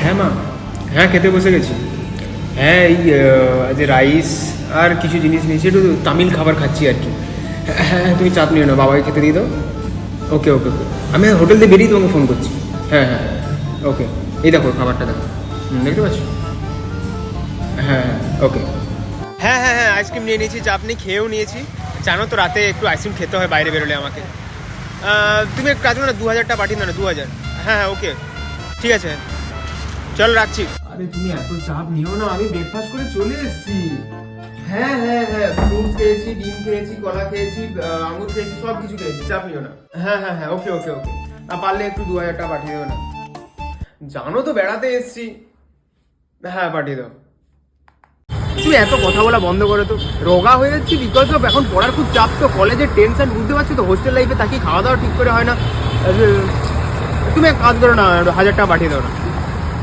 হ্যাঁ মা, হ্যাঁ খেতে বসে গেছি। হ্যাঁ এই যে রাইস আর কিছু জিনিস নিয়েছি, একটু তামিল খাবার খাচ্ছি আর কি। হ্যাঁ হ্যাঁ, তুমি চাপ নিও না, বাবাকে খেতে দিয়ে দাও। ওকে ওকে ওকে, আমি হোটেল থেকে বেরিয়ে তোমাকে ফোন করছি। হ্যাঁ হ্যাঁ ওকে, এই দেখো খাবারটা দেখো, দেখতে পাচ্ছ? হ্যাঁ হ্যাঁ ওকে। হ্যাঁ হ্যাঁ হ্যাঁ, আইসক্রিম নিয়ে নিয়েছি, চাপ নিয়ে খেয়েও নিয়েছি। জানো তো রাতে একটু আইসক্রিম খেতে হয় বাইরে বেরোলে আমাকে। তুমি একটু কাজ করো না, 2000টা পাঠিয়ে দাও না, 2000। হ্যাঁ হ্যাঁ ওকে, ঠিক আছে, চলো রাখছি। আরে তুমি এত চাপ নিও না, আমি ব্রেকফাস্ট করে চলে এসেছি। হ্যাঁ হ্যাঁ হ্যাঁ, ফ্রুটস খেয়েছি, ডিম খেয়েছি, কলা খেয়েছি, আঙুর খেয়েছি, সব কিছু খেয়েছি, চাপ নিও না। হ্যাঁ হ্যাঁ হ্যাঁ ওকে ওকে ওকে, পারলে একটু 2000টা পাঠিয়ে দেবো না। জানো তো বেড়াতে এসেছি। হ্যাঁ পাঠিয়ে দাও। তুমি এত কথা বলা বন্ধ করে তো, রোগা হয়ে যাচ্ছি বিকজ অফ এখন পড়ার খুব চাপ, তো কলেজের টেনশন বুঝতে পারছি তো, হোস্টেল লাইফে থাকি, খাওয়া দাওয়া ঠিক করে হয় না। তুমি এক কাজ করো না, 1000 টাকা পাঠিয়ে দাও না।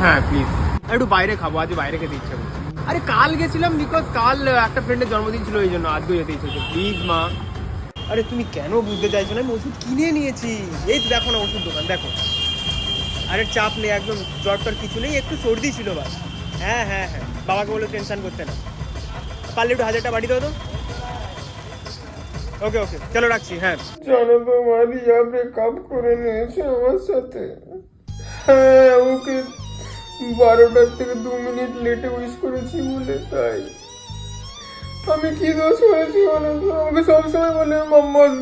হ্যাঁ প্লিজ, একটু বাইরে খাবো, আজ বাইরে খেতে ইচ্ছে করছে। আরে কাল গেছিলাম বিকজ কাল একটা ফ্রেন্ডের জন্মদিন ছিল, এই জন্য আজকে যেতে ইচ্ছে করছে, প্লিজ মা। আরে তুমি কেন বুঝতে চাইছো না, আমি ওষুধ কিনে নিয়েছি, এই তো দেখো না ওষুধ দোকান দেখো। আরে চাপ নেই, একদম জ্বর টর কিছু নেই, একটু সর্দি ছিল বাস। হ্যাঁ হ্যাঁ হ্যাঁ, বাবাকে বলে টেনশন করতে না, পারলে একটু 1000টা পাঠিয়ে দাও তো। ওকে ওকে, চলো রাখছি। হ্যাঁ জানো তো মা, রিয়া ব্রেকআপ করে নিয়েছে আমার সাথে। হ্যাঁ, ওকে 12টার থেকে 2 মিনিট লেটে উইশ করেছি বলে, তাই আমি কি দোষ করেছি বলো তো? আমাকে সবসময় বলে মাম্মাস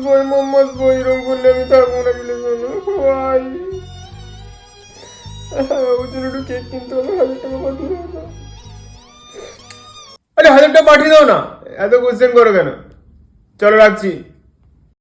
বয়, এরকম করলে আমি থাকবো না বলে বলো ভাই। ওর জন্য একটু কেক কিনতে হবে, 1000 টাকা পাঠিয়ে দাও না। আরে 1000 টাকা পাঠিয়ে দাও না, এত কোশ্চেন করো কেন? চলো রাখছি।